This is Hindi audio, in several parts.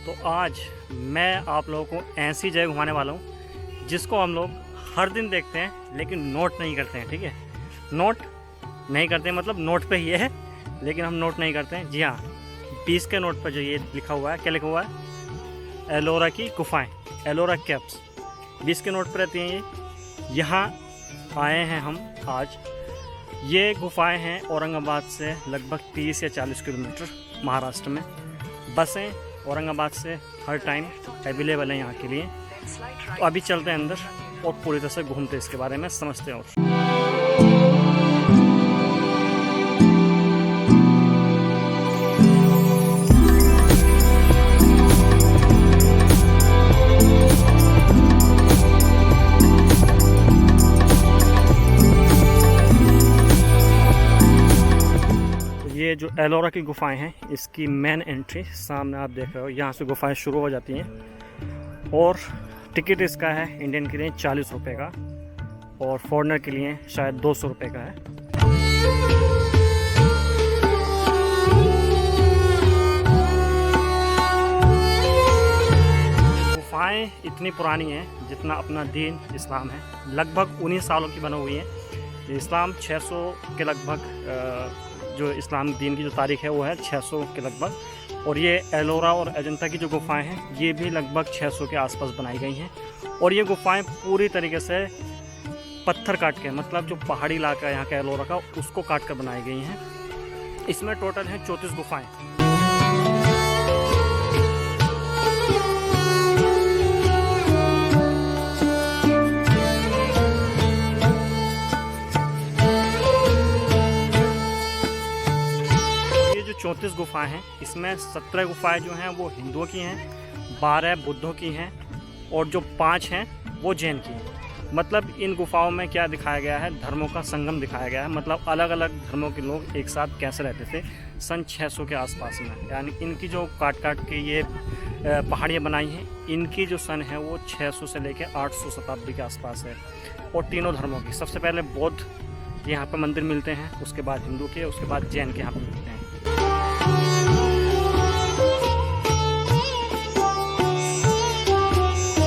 तो आज मैं आप लोगों को ऐसी जगह घुमाने वाला हूँ जिसको हम लोग हर दिन देखते हैं लेकिन नोट नहीं करते हैं। ठीक है, नोट नहीं करते हैं मतलब नोट पे ही है लेकिन हम नोट नहीं करते हैं। जी हाँ, 20 के नोट पर जो ये लिखा हुआ है, क्या लिखा हुआ है? एलोरा की गुफाएं, एलोरा केव्स 20 के नोट पर रहती हैं। ये यहाँ आए हैं हम आज। ये गुफाएं हैं औरंगाबाद से लगभग 30 या 40 किलोमीटर महाराष्ट्र में। बसें औरंगाबाद से हर टाइम अवेलेबल हैं यहाँ के लिए। तो अभी चलते हैं अंदर और पूरी तरह से घूमते इसके बारे में समझते हैं। और ये जो एलोरा की गुफाएं हैं, इसकी मेन एंट्री सामने आप देख रहे हो, यहाँ से गुफाएं शुरू हो जाती हैं। और टिकट इसका है इंडियन के लिए 40 रुपये का और फॉरेनर के लिए शायद 200 रुपये का है। गुफाएं इतनी पुरानी हैं जितना अपना दीन इस्लाम है। लगभग 19 सालों की बनी हुई है। इस्लाम 600 के लगभग जो इस्लाम दीन की जो तारीख है वो है 600 के लगभग। और ये एलोरा और अजंता की जो गुफाएं हैं ये भी लगभग 600 के आसपास बनाई गई हैं। और ये गुफाएं पूरी तरीके से पत्थर काट के, मतलब जो पहाड़ी इलाका है यहाँ का एलोरा का, उसको काट कर बनाई गई हैं। इसमें टोटल हैं 34 गुफाएं। ये जो 34 गुफाएं हैं इसमें 17 गुफाएं जो हैं वो हिंदुओं की हैं, 12 बुद्धों की हैं और जो 5 हैं वो जैन की हैं। मतलब इन गुफाओं में क्या दिखाया गया है, धर्मों का संगम दिखाया गया है। मतलब अलग अलग धर्मों के लोग एक साथ कैसे रहते थे सन 600 के आसपास में। यानी इनकी जो काट काट के ये पहाड़ियाँ बनाई हैं, इनकी जो सन है वो 600 से लेकर 800 शताब्दी के आसपास है। और तीनों धर्मों की, सबसे पहले बौद्ध के यहाँ पर मंदिर मिलते हैं, उसके बाद हिंदू के, उसके बाद जैन के यहाँ पर मिलते हैं।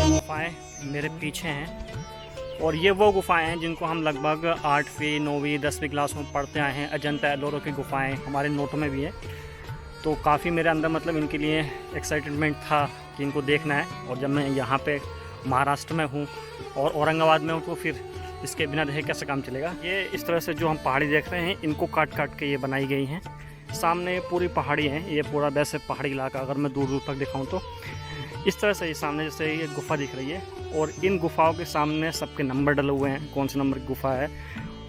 गुफाएँ मेरे पीछे हैं और ये वो गुफाएं हैं जिनको हम लगभग 8वीं 9वीं 10वीं क्लास में पढ़ते आए हैं। अजंता एलोरा की गुफाएं हमारे नोटों में भी है। तो काफ़ी मेरे अंदर मतलब इनके लिए एक्साइटमेंट था कि इनको देखना है। और जब मैं यहाँ पे महाराष्ट्र में हूँ और औरंगाबाद में हूँ तो फिर इसके बिना देखे कैसे काम चलेगा। ये इस तरह से जो हम पहाड़ी देख रहे हैं इनको काट काट के ये बनाई गई हैं। सामने पूरी पहाड़ी है, ये पूरा वैसे पहाड़ी इलाका अगर मैं दूर दूर तक दिखाऊँ तो इस तरह से। ये सामने जैसे ये गुफा दिख रही है और इन गुफाओं के सामने सबके नंबर डले हुए हैं, कौन से नंबर की गुफा है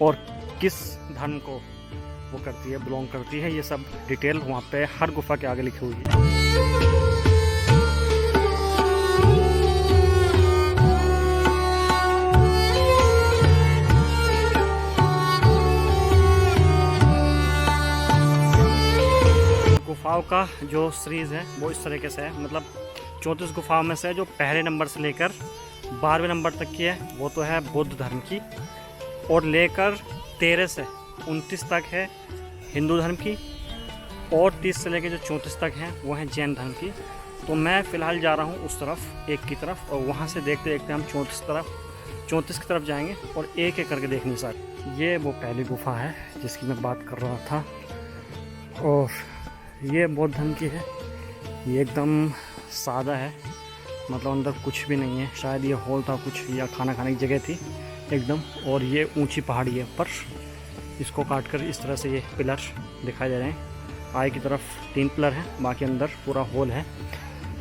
और किस धर्म को वो करती है, बिलोंग करती है। ये सब डिटेल वहाँ पे हर गुफा के आगे लिखी हुई है। गुफाओं का जो सीरीज़ है वो इस तरीके से है। मतलब 34 गुफाओं में से जो पहले नंबर से लेकर 12वें नंबर तक की है वो तो है बुद्ध धर्म की, और लेकर 13 से 29 तक है हिंदू धर्म की, और 30 से लेकर जो 34 तक हैं वो हैं जैन धर्म की। तो मैं फ़िलहाल जा रहा हूँ उस तरफ, एक की तरफ, और वहाँ से देखते देखते हम 34 की तरफ जाएंगे और एक एक करके देखनी सारी। ये वो पहली गुफा है जिसकी मैं बात कर रहा था और ये बौद्ध धर्म की है। ये एकदम सादा है, मतलब अंदर कुछ भी नहीं है। शायद ये हॉल था कुछ या खाना खाने की जगह थी एकदम। और ये ऊंची पहाड़ी है ऊपर, इसको काटकर इस तरह से ये पिलर दिखाई दे रहे हैं। आगे की तरफ 3 पिलर हैं, बाकी अंदर पूरा हॉल है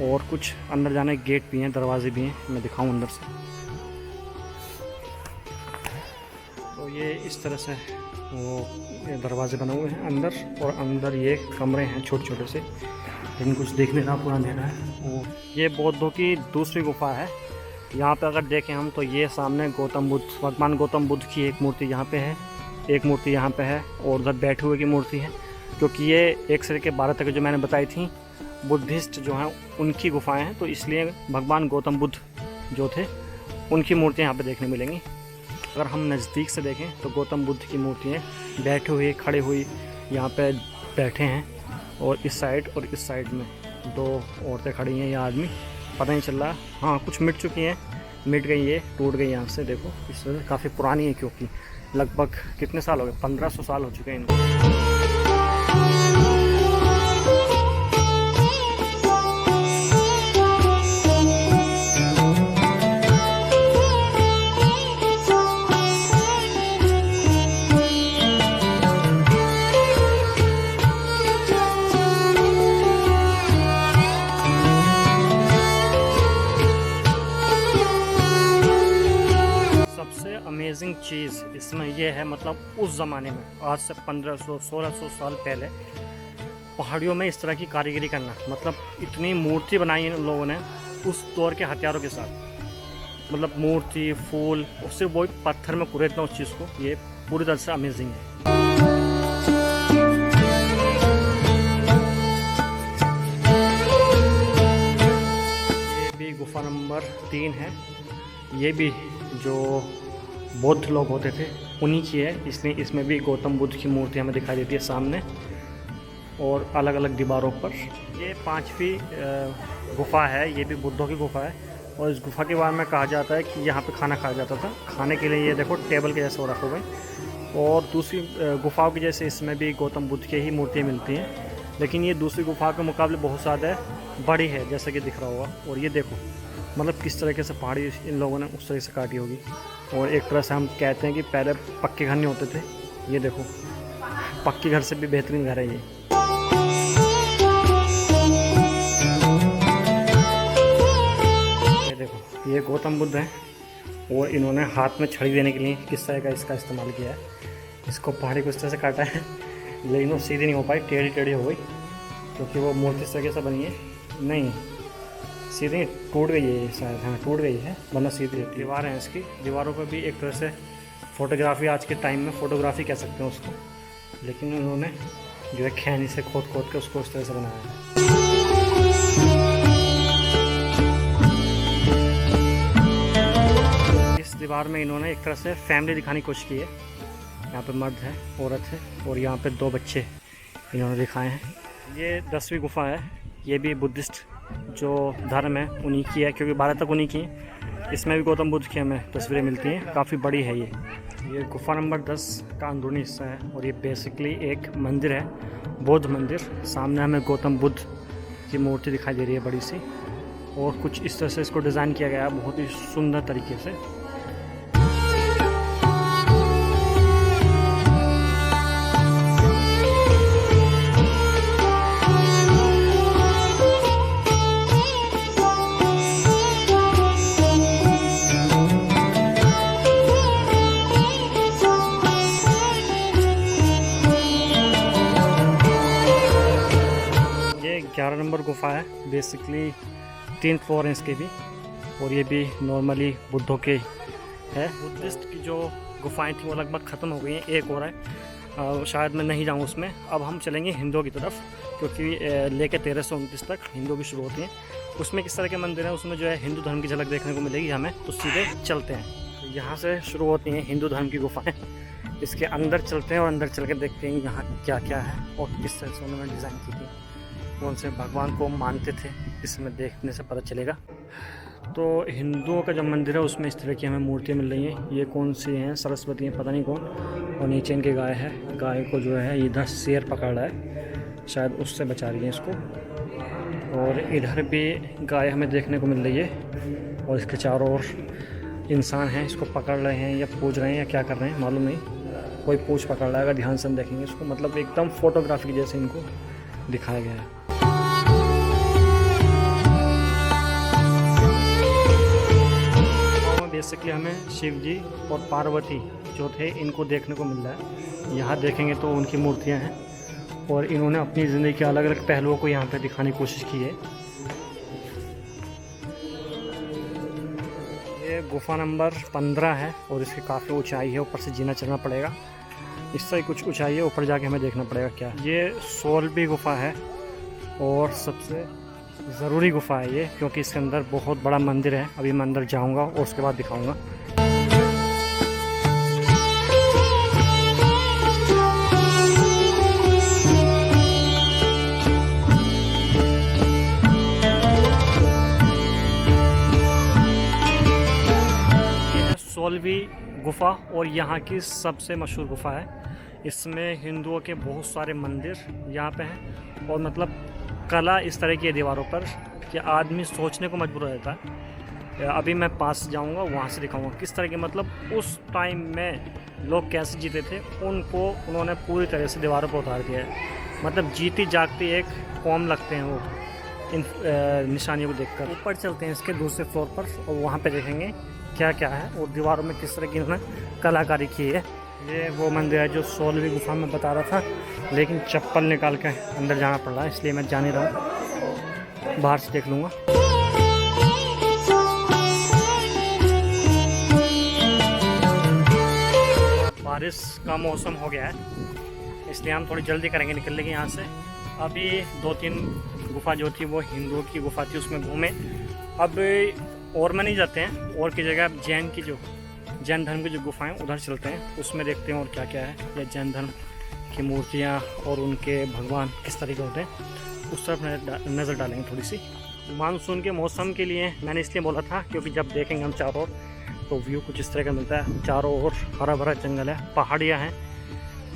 और कुछ अंदर जाने गेट भी हैं, दरवाजे भी हैं। मैं दिखाऊं अंदर से। तो ये इस तरह से वो ये दरवाजे बने हुए हैं अंदर, और अंदर ये कमरे हैं छोटे छोटे से, लेकिन कुछ देखने का पूरा अंधेरा है। वो ये बौद्धों की दूसरी गुफा है। यहाँ पे अगर देखें हम तो ये सामने गौतम बुद्ध, भगवान गौतम बुद्ध की एक मूर्ति यहाँ पे है, एक मूर्ति यहाँ पे है, और उधर बैठे हुए की मूर्ति है। क्योंकि ये एक से लेकर 12 तक जो मैंने बताई थी बुद्धिस्ट जो हैं उनकी गुफाएँ हैं, तो इसलिए भगवान गौतम बुद्ध जो थे उनकी मूर्तियाँ यहाँ पर देखने मिलेंगी। अगर हम नज़दीक से देखें तो गौतम बुद्ध की मूर्तियाँ बैठे हुए, खड़े हुई यहाँ पे बैठे हैं, और इस साइड में 2 औरतें खड़ी हैं, ये आदमी पता नहीं चल रहा। हाँ, कुछ मिट चुकी हैं, मिट गई, ये टूट गई यहाँ से। देखो इस वजह काफ़ी पुरानी है, क्योंकि लगभग कितने साल हो गए, 1500 साल हो चुके हैं इनको। अमेजिंग चीज़ इसमें यह है, मतलब उस ज़माने में, आज से 1500-1600 साल पहले पहाड़ियों में इस तरह की कारीगरी करना, मतलब इतनी मूर्ति बनाई इन लोगों ने उस दौर के हथियारों के साथ, मतलब मूर्ति, फूल, उससे वो पत्थर में कुरेदना उस चीज़ को, ये पूरी तरह से अमेजिंग है। ये भी गुफा नंबर 3 है। ये भी जो बौद्ध लोग होते थे उन्हीं की है, इसलिए इसमें भी गौतम बुद्ध की मूर्ति हमें दिखाई देती है सामने और अलग अलग दीवारों पर। ये 5वीं गुफा है, ये भी बुद्धों की गुफा है और इस गुफा के बारे में कहा जाता है कि यहाँ पे खाना खाया जाता था। खाने के लिए ये देखो टेबल के जैसे हो रखा हुआ है। और दूसरी गुफाओं की जैसे इसमें भी गौतम बुद्ध के ही मूर्तियाँ मिलती हैं, लेकिन ये दूसरी गुफा के मुकाबले बहुत ज़्यादा बड़ी है, जैसे कि दिख रहा होगा। और ये देखो मतलब किस तरीके से पहाड़ी इन लोगों ने उस तरह से काटी होगी। और एक तरह से हम कहते हैं कि पहले पक्के घर नहीं होते थे, ये देखो पक्के घर से भी बेहतरीन घर है ये। ये देखो ये गौतम बुद्ध हैं और इन्होंने हाथ में छड़ी देने के लिए किस तरह का इसका इस्तेमाल किया है। इसको पहाड़ी को इस तरह से काटा है, लेकिन वो सीधी नहीं हो पाई, टेढ़ी टेढ़ी हो गई, क्योंकि वो मूर्ति इस तरीके से बनी है। नहीं, सीधी टूट गई है शायद, हाँ टूट गई है, वरना सीधी रहती है। दीवार है इसकी, दीवारों पर भी एक तरह से फोटोग्राफी, आज के टाइम में फोटोग्राफी कह सकते हैं उसको, लेकिन उन्होंने जो है खैनी से खोद खोद के उसको इस तरह से बनाया है। इस दीवार में इन्होंने एक तरह से फैमिली दिखाने की कोशिश की है। यहाँ पे मर्द है, औरत है और यहाँ पे 2 बच्चे इन्होंने दिखाए हैं। ये 10वीं गुफा है, ये भी बुद्धिस्ट जो धर्म है उन्हीं की है, क्योंकि भारत तक उन्हीं की है। इसमें भी गौतम बुद्ध की हमें तस्वीरें मिलती हैं, काफ़ी बड़ी है ये गुफा नंबर 10 का अंदरूनी हिस्सा है और ये बेसिकली एक मंदिर है, बौद्ध मंदिर। सामने हमें गौतम बुद्ध की मूर्ति दिखाई दे रही है बड़ी सी, और कुछ इस तरह से इसको डिज़ाइन किया गया है बहुत ही सुंदर तरीके से। ये 11 नंबर गुफा है, बेसिकली 3 फ्लोर हैं इसके भी, और ये भी नॉर्मली बुद्धों के है। बुद्धिस्ट की जो गुफाएं थी वो लगभग ख़त्म हो गई हैं, एक और है, शायद मैं नहीं जाऊँ उसमें। अब हम चलेंगे हिंदुओं की तरफ, क्योंकि लेके 1329 तक हिंदू भी शुरू होती हैं। उसमें किस तरह के मंदिर हैं, उसमें जो है हिंदू धर्म की झलक देखने को मिलेगी हमें, तो सीधे चलते हैं। यहाँ से शुरू होती हैं हिंदू धर्म की गुफाएँ, इसके अंदर चलते हैं और अंदर चल के देखते हैं यहाँ क्या क्या है और किस तरह से उन्होंने डिज़ाइन की थी, कौन से भगवान को मानते थे, इसमें देखने से पता चलेगा। तो हिंदुओं का जो मंदिर है उसमें इस तरह की हमें मूर्तियाँ मिल रही हैं। ये कौन सी हैं, सरस्वती हैं, पता नहीं कौन, और नीचे इनकी गाय है। गाय को जो है इधर शेर पकड़ रहा है, शायद उससे बचा रही है इसको, और इधर भी गाय हमें देखने को मिल रही है, और इसके चारों ओर इंसान हैं, इसको पकड़ रहे हैं या पूज रहे हैं या क्या कर रहे हैं मालूम नहीं, कोई पूछ पकड़ रहा है। अगर ध्यान से हम देखेंगे इसको, मतलब एकदम फोटोग्राफी जैसे इनको दिखाया गया है। बेसिकली हमें शिव जी और पार्वती जो थे इनको देखने को मिल रहा है। यहाँ देखेंगे तो उनकी मूर्तियाँ हैं, और इन्होंने अपनी ज़िंदगी के अलग अलग पहलुओं को यहाँ पे दिखाने की कोशिश की है। ये गुफा नंबर 15 है और इसकी काफ़ी ऊंचाई है, ऊपर से जीना चढ़ना पड़ेगा। इससे कुछ ऊंचाई है, ऊपर जाके हमें देखना पड़ेगा क्या। ये 16वीं गुफा है और सबसे ज़रूरी गुफा है ये, क्योंकि इसके अंदर बहुत बड़ा मंदिर है। अभी मैं अंदर जाऊंगा और उसके बाद दिखाऊंगा। 16वीं गुफा और यहाँ की सबसे मशहूर गुफा है। इसमें हिंदुओं के बहुत सारे मंदिर यहाँ पे हैं और मतलब कला इस तरह की है दीवारों पर कि आदमी सोचने को मजबूर हो जाता है। अभी मैं पास जाऊँगा, वहाँ से दिखाऊँगा किस तरह के मतलब उस टाइम में लोग कैसे जीते थे, उनको उन्होंने पूरी तरह से दीवारों पर उतार दिया है। मतलब जीती जागती एक कौम लगते हैं वो इन निशानियों को देखकर। ऊपर चलते हैं इसके दूसरे फ्लोर पर और वहाँ पे देखेंगे क्या क्या है और दीवारों में किस तरह की उन्होंने कलाकारी की है। ये वो मंदिर है जो 16वीं गुफा में बता रहा था, लेकिन चप्पल निकाल के अंदर जाना पड़ रहा है, इसलिए मैं जा नहीं रहा हूँ, बाहर से देख लूँगा। बारिश का मौसम हो गया है, इसलिए हम थोड़ी जल्दी करेंगे निकलने की यहाँ से। अभी 2-3 गुफा जो थी वो हिंदुओं की गुफा थी, उसमें घूमे। अब और में नहीं जाते हैं, और की जगह जैन धर्म की जो गुफाएं उधर चलते हैं, उसमें देखते हैं और क्या क्या है। या जैन धर्म की मूर्तियाँ और उनके भगवान किस तरीके होते हैं, उस तरफ नज़र डालेंगे थोड़ी सी। मानसून के मौसम के लिए मैंने इसलिए बोला था क्योंकि जब देखेंगे हम चारों ओर तो व्यू कुछ इस तरह का मिलता है। चारों ओर हरा भरा जंगल है, पहाड़ियाँ हैं,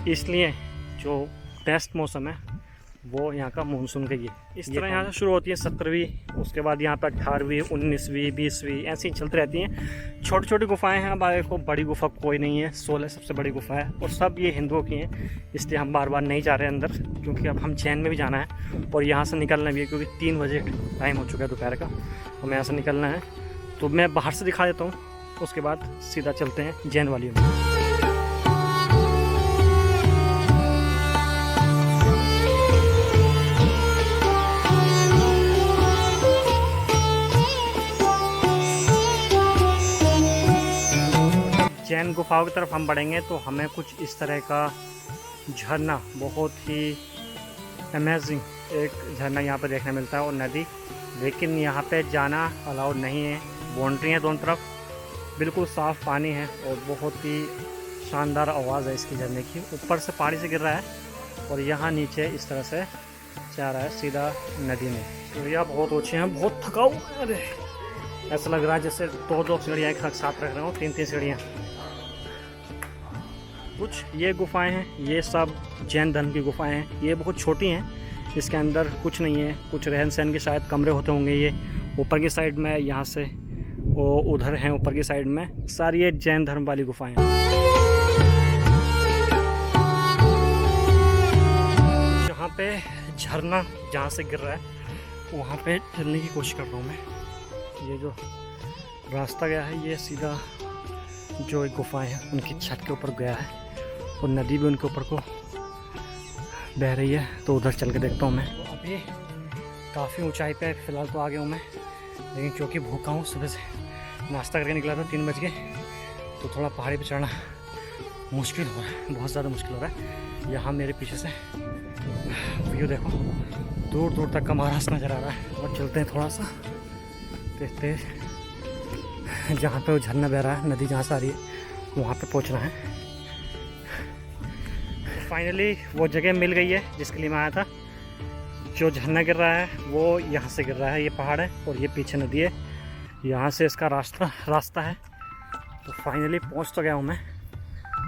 इसलिए जो बेस्ट मौसम है वो यहाँ का मानसून का ये इस तरह यहाँ से शुरू होती है 17वीं, उसके बाद यहाँ पर 18वीं, 19वीं, 20वीं ऐसी चलती रहती हैं। छोटी छोटी गुफाएं हैं, अब आगे को बड़ी गुफा कोई नहीं है। 16 सबसे बड़ी गुफा है और सब ये हिंदुओं की हैं, इसलिए हम बार बार नहीं जा रहे अंदर, क्योंकि अब हम जैन में भी जाना है और यहाँ से निकलना भी है, क्योंकि 3 बजे टाइम हो चुका है दोपहर का, हमें यहाँ से निकलना है। तो मैं बाहर से दिखा देता हूँ, उसके बाद सीधा चलते हैं जैन वालियों में। जैन गुफाओं की तरफ हम बढ़ेंगे तो हमें कुछ इस तरह का झरना, बहुत ही अमेजिंग एक झरना यहाँ पर देखने मिलता है और नदी, लेकिन यहाँ पे जाना अलाउड नहीं है। बाउंड्री है दोनों तरफ, बिल्कुल साफ़ पानी है और बहुत ही शानदार आवाज़ है इसकी झरने की। ऊपर से पहाड़ी से गिर रहा है और यहाँ नीचे इस तरह से जा रहा है सीधा नदी में। सीढ़ियाँ बहुत ऊँची हैं, बहुत थका हुआ। अरे ऐसा लग रहा है जैसे 2-2 सीढ़ियाँ एक साथ रख रहा हूँ, 3-3 सीढ़ियाँ। कुछ ये गुफाएं हैं, ये सब जैन धर्म की गुफाएं हैं। ये बहुत छोटी हैं, इसके अंदर कुछ नहीं है, कुछ रहन सहन के शायद कमरे होते होंगे। ये ऊपर की साइड में, यहाँ से वो उधर हैं ऊपर की साइड में, सारी ये जैन धर्म वाली गुफाएं हैं। जहाँ पे झरना जहाँ से गिर रहा है वहाँ पे चलने की कोशिश कर रहा हूँ मैं। ये जो रास्ता गया है ये सीधा जो एक गुफाएं हैं उनकी छत के ऊपर गया है और नदी भी उनके ऊपर को बह रही है, तो उधर चल के देखता हूँ मैं। तो अभी काफ़ी ऊंचाई पे फ़िलहाल तो आ गया हूँ मैं, लेकिन क्योंकि भूखा हूँ, सुबह से नाश्ता करके निकला था 3 बजे, तो थोड़ा पहाड़ी पे चढ़ना मुश्किल हो रहा है, बहुत ज़्यादा मुश्किल हो रहा है। यहाँ मेरे पीछे से व्यू देखो, दूर दूर तक का महाराष्ट्र नज़र आ रहा है। और चलते हैं थोड़ा सा देखते, जहाँ पे वो झरना बह रहा है, नदी जहाँ से आ रही है वहाँ पे पहुँचना है। फाइनली वो जगह मिल गई है जिसके लिए मैं आया था। जो झरना गिर रहा है वो यहाँ से गिर रहा है, ये पहाड़ है और ये पीछे नदी है, यहाँ से इसका रास्ता है। तो फाइनली पहुँच तो गया हूँ मैं,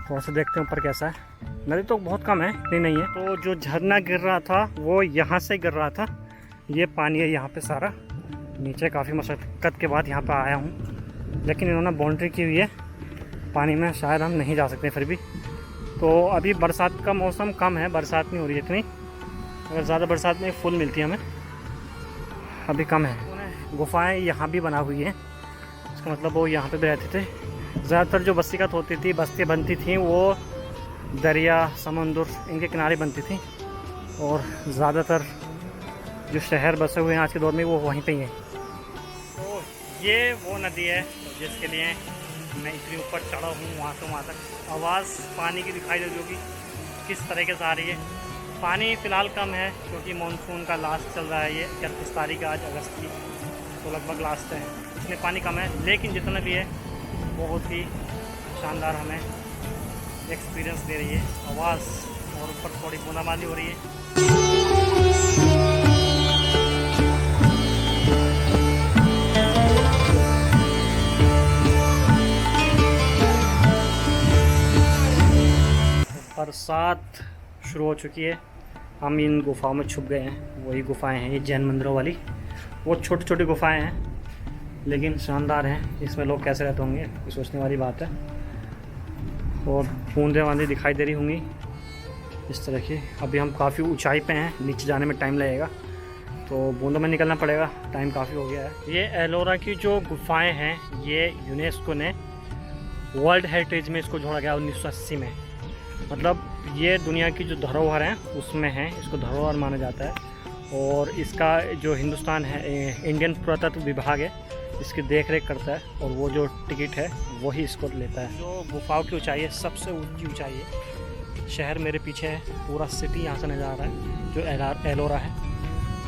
थोड़ा सा देखते हैं ऊपर कैसा है। नदी तो बहुत कम है, इतनी नहीं है। तो जो झरना गिर रहा था वो यहाँ से गिर रहा था, ये पानी है यहाँ पे सारा। नीचे काफ़ी मशक्क़त के बाद यहाँ पे आया हूँ, लेकिन इन्होंने बाउंड्री की हुई है, पानी में शायद हम नहीं जा सकते फिर भी। तो अभी बरसात का मौसम कम है, बरसात नहीं हो रही है इतनी, अगर ज़्यादा बरसात में फुल मिलती है हमें, अभी कम है। गुफाएं यहाँ भी बना हुई हैं, इसका मतलब वो यहाँ पे भी रहते थे। ज़्यादातर जो बस्तियाँ होती थी, बस्तियाँ बनती थी वो दरिया, समुद्र इनके किनारे बनती थी, और ज़्यादातर जो शहर बसे हुए हैं आज के दौर में वो वहीं पे ही हैं। तो ये वो नदी है जिसके लिए मैं इतनी ऊपर चढ़ा हूँ, वहाँ से वहाँ तक। आवाज़ पानी की दिखाई दे रही होगी किस तरीके से आ रही है। पानी फ़िलहाल कम है क्योंकि मानसून का लास्ट चल रहा है, ये 31 तारीख आज अगस्त की, तो लगभग लास्ट है, इसलिए पानी कम है। लेकिन जितना भी है बहुत ही शानदार हमें एक्सपीरियंस दे रही है आवाज़, और ऊपर थोड़ी बूंदाबांदी हो रही है। बरसात शुरू हो चुकी है, हम इन गुफाओं में छुप गए हैं। वही गुफाएं हैं ये जैन मंदिरों वाली। वो छोटी छोटी गुफाएं हैं लेकिन शानदार हैं। इसमें लोग कैसे रहते होंगे ये सोचने वाली बात है। और बूंदें वांदें दिखाई दे रही होंगी इस तरह की। अभी हम काफ़ी ऊंचाई पे हैं, नीचे जाने में टाइम लगेगा तो बूंदों में निकलना पड़ेगा, टाइम काफ़ी हो गया है। ये एलोरा की जो गुफाएं हैं ये यूनेस्को ने वर्ल्ड हेरिटेज में इसको जोड़ा गया 1980 में। मतलब ये दुनिया की जो धरोहर हैं उसमें है, इसको धरोहर माना जाता है। और इसका जो हिंदुस्तान है इंडियन पुरातत्व विभाग है इसकी देख रेख करता है, और वो जो टिकट है वही इसको लेता है। जो गुफाओं की ऊंचाई है सबसे ऊंची ऊंचाई है। शहर मेरे पीछे है, पूरा सिटी यहाँ से नज़र आ रहा है जो एलोरा है।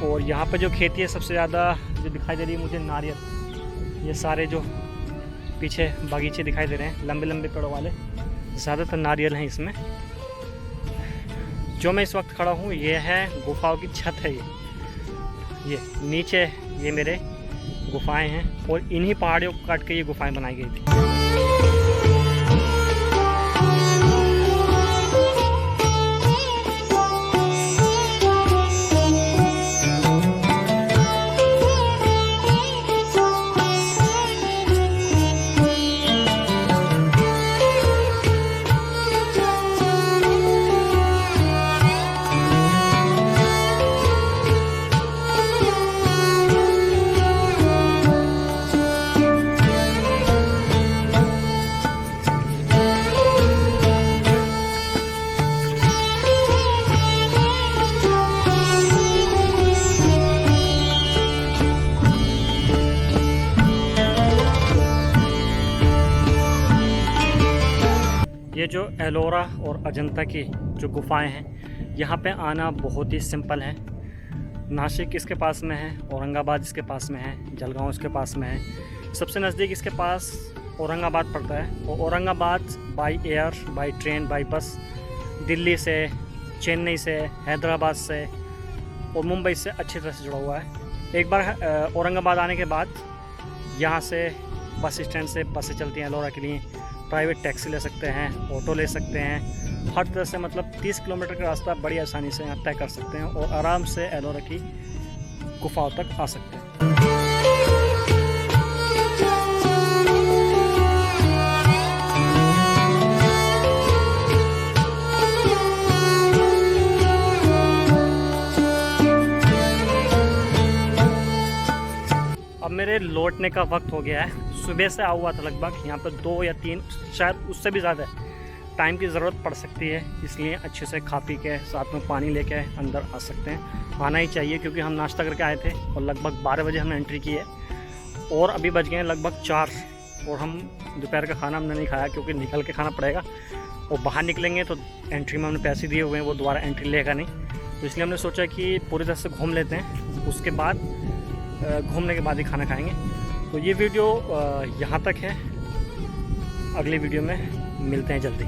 और यहाँ पे जो खेती है सबसे ज़्यादा जो दिखाई दे रही है मुझे नारियल। ये सारे जो पीछे बागीचे दिखाई दे रहे हैं लंबे लंबे पेड़ों वाले, ज़्यादातर नारियल हैं इसमें। जो मैं इस वक्त खड़ा हूँ ये है गुफाओं की छत है। ये नीचे ये मेरे गुफाएं हैं और इन्हीं पहाड़ियों को काट के ये गुफाएं बनाई गई थी। ये जो एलोरा और अजंता की जो गुफाएं हैं यहाँ पे आना बहुत ही सिंपल है। नासिक इसके पास में है, औरंगाबाद इसके पास में है, जलगांव इसके पास में है। सबसे नज़दीक इसके पास औरंगाबाद पड़ता है। और Aurangabad by air, by train, by bus Delhi से, चेन्नई से, हैदराबाद से और मुंबई से अच्छी तरह से जुड़ा हुआ है। एक बार औरंगाबाद आने के बाद यहाँ से बस स्टैंड से बसें चलती हैं एलोरा के लिए। प्राइवेट टैक्सी ले सकते हैं, ऑटो ले सकते हैं, हर तरह से मतलब 30 किलोमीटर का रास्ता बड़ी आसानी से यहाँ तय कर सकते हैं और आराम से एलोरा की गुफाओं तक आ सकते हैं। अब मेरे लौटने का वक्त हो गया है। सुबह से आया हुआ था लगभग, यहाँ पर 2 या 3 शायद उससे भी ज़्यादा टाइम की ज़रूरत पड़ सकती है। इसलिए अच्छे से खा पी के साथ में पानी लेके अंदर आ सकते हैं। आना ही चाहिए क्योंकि हम नाश्ता करके आए थे और लगभग 12 बजे हमने एंट्री की है और अभी बज गए हैं लगभग 4। और हम दोपहर का खाना हमने नहीं खाया क्योंकि निकल के खाना पड़ेगा और बाहर निकलेंगे तो एंट्री में हमने पैसे दिए हुए हैं, वो दोबारा एंट्री लेगा नहीं। तो इसलिए हमने सोचा कि पूरी तरह से घूम लेते हैं, उसके बाद घूमने के बाद ही खाना खाएंगे। तो ये वीडियो यहाँ तक है, अगली वीडियो में मिलते हैं जल्दी।